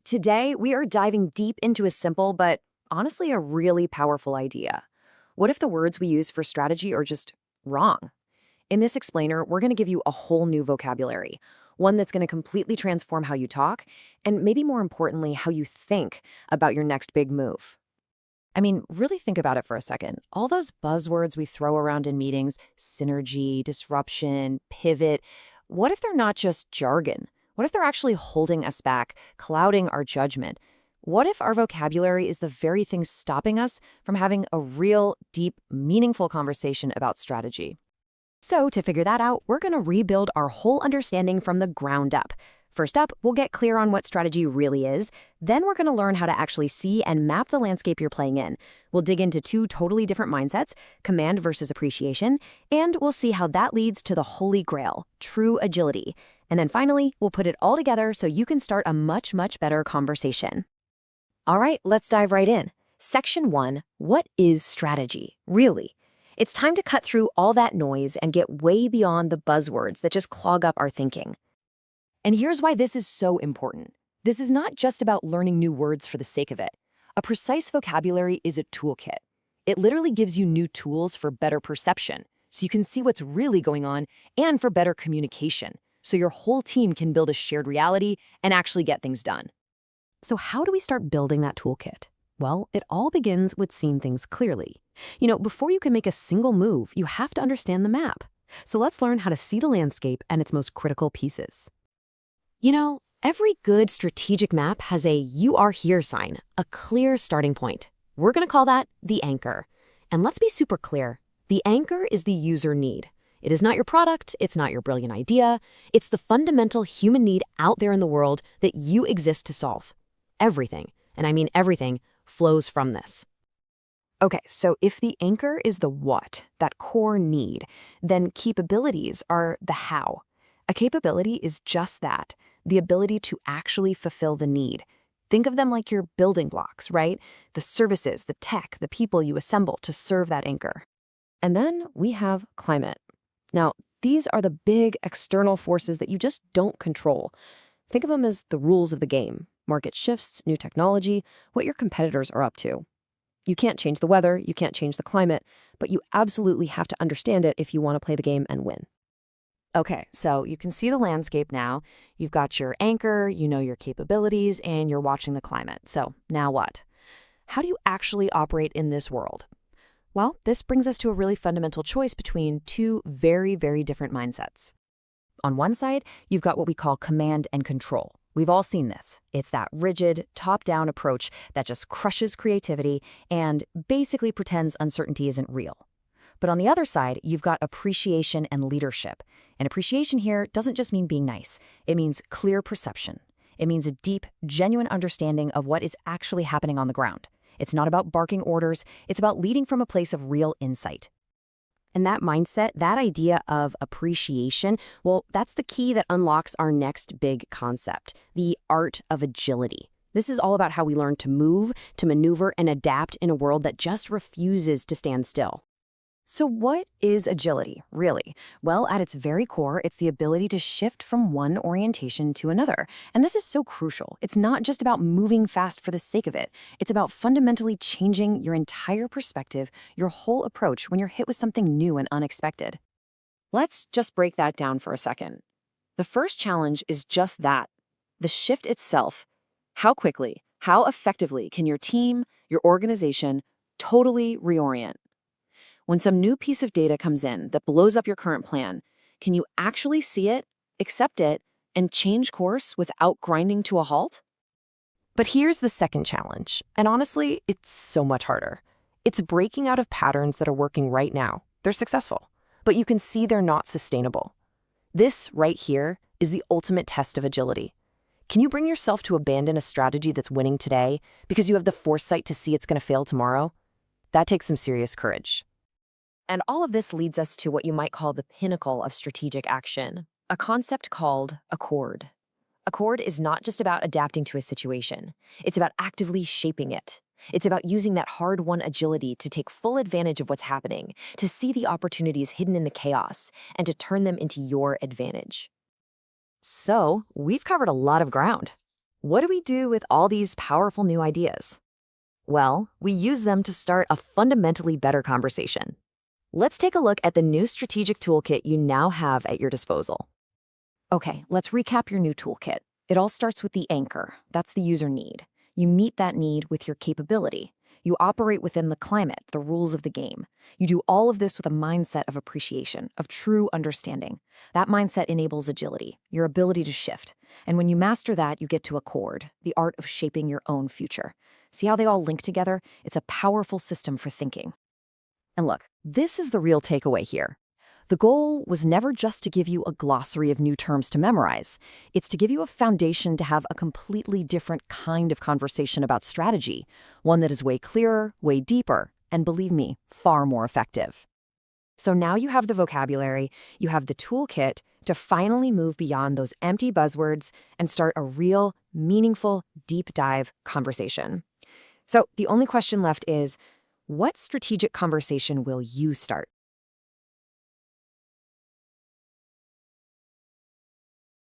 Today, we are diving deep into a simple but honestly a really powerful idea. What if the words we use for strategy are just wrong? In this explainer, we're going to give you a whole new vocabulary, one that's going to completely transform how you talk, and maybe more importantly, how you think about your next big move. I mean, really think about it for a second. All those buzzwords we throw around in meetings, synergy, disruption, pivot, what if they're not just jargon? What if they're actually holding us back, clouding our judgment? What if our vocabulary is the very thing stopping us from having a real, deep, meaningful conversation about strategy? So to figure that out, we're going to rebuild our whole understanding from the ground up. First up, we'll get clear on what strategy really is. Then we're going to learn how to actually see and map the landscape you're playing in. We'll dig into two totally different mindsets, command versus appreciation, and we'll see how that leads to the holy grail, true agility. And then finally, we'll put it all together so you can start a much, much better conversation. All right, let's dive right in. Section 1, what is strategy, really? It's time to cut through all that noise and get way beyond the buzzwords that just clog up our thinking. And here's why this is so important. This is not just about learning new words for the sake of it. A precise vocabulary is a toolkit. It literally gives you new tools for better perception, so you can see what's really going on, and for better communication, so your whole team can build a shared reality and actually get things done. So how do we start building that toolkit? Well, it all begins with seeing things clearly. Before you can make a single move, you have to understand the map. So let's learn how to see the landscape and its most critical pieces. Every good strategic map has a "you are here" sign, a clear starting point. We're going to call that the anchor. And let's be super clear. The anchor is the user need. It is not your product, it's not your brilliant idea. It's the fundamental human need out there in the world that you exist to solve. Everything, and I mean everything, flows from this. Okay, so if the anchor is the what, that core need, then capabilities are the how. A capability is just that, the ability to actually fulfill the need. Think of them like your building blocks, right? The services, the tech, the people you assemble to serve that anchor. And then we have climate. Now, these are the big external forces that you just don't control. Think of them as the rules of the game. Market shifts, new technology, what your competitors are up to. You can't change the weather, you can't change the climate, but you absolutely have to understand it if you want to play the game and win. Okay, so you can see the landscape now. You've got your anchor, you know your capabilities, and you're watching the climate. So now what? How do you actually operate in this world? Well, this brings us to a really fundamental choice between two very, very different mindsets. On one side, you've got what we call command and control. We've all seen this. It's that rigid, top-down approach that just crushes creativity and basically pretends uncertainty isn't real. But on the other side, you've got appreciation and leadership. And appreciation here doesn't just mean being nice. It means clear perception. It means a deep, genuine understanding of what is actually happening on the ground. It's not about barking orders. It's about leading from a place of real insight. And that mindset, that idea of appreciation, well, that's the key that unlocks our next big concept, the art of agility. This is all about how we learn to move, to maneuver, and adapt in a world that just refuses to stand still. So what is agility, really? Well, at its very core, it's the ability to shift from one orientation to another. And this is so crucial. It's not just about moving fast for the sake of it. It's about fundamentally changing your entire perspective, your whole approach when you're hit with something new and unexpected. Let's just break that down for a second. The first challenge is just that, the shift itself. How quickly, how effectively can your team, your organization, totally reorient? When some new piece of data comes in that blows up your current plan, can you actually see it, accept it, and change course without grinding to a halt? But here's the second challenge, and honestly, it's so much harder. It's breaking out of patterns that are working right now. They're successful, but you can see they're not sustainable. This right here is the ultimate test of agility. Can you bring yourself to abandon a strategy that's winning today because you have the foresight to see it's going to fail tomorrow? That takes some serious courage. And all of this leads us to what you might call the pinnacle of strategic action, a concept called accord. Accord is not just about adapting to a situation. It's about actively shaping it. It's about using that hard-won agility to take full advantage of what's happening, to see the opportunities hidden in the chaos, and to turn them into your advantage. So, we've covered a lot of ground. What do we do with all these powerful new ideas? Well, we use them to start a fundamentally better conversation. Let's take a look at the new strategic toolkit you now have at your disposal. Okay, let's recap your new toolkit. It all starts with the anchor. That's the user need. You meet that need with your capability. You operate within the climate, the rules of the game. You do all of this with a mindset of appreciation, of true understanding. That mindset enables agility, your ability to shift. And when you master that, you get to accord, the art of shaping your own future. See how they all link together? It's a powerful system for thinking. And look, this is the real takeaway here. The goal was never just to give you a glossary of new terms to memorize. It's to give you a foundation to have a completely different kind of conversation about strategy, one that is way clearer, way deeper, and believe me, far more effective. So now you have the vocabulary, you have the toolkit to finally move beyond those empty buzzwords and start a real, meaningful, deep dive conversation. So the only question left is, what strategic conversation will you start?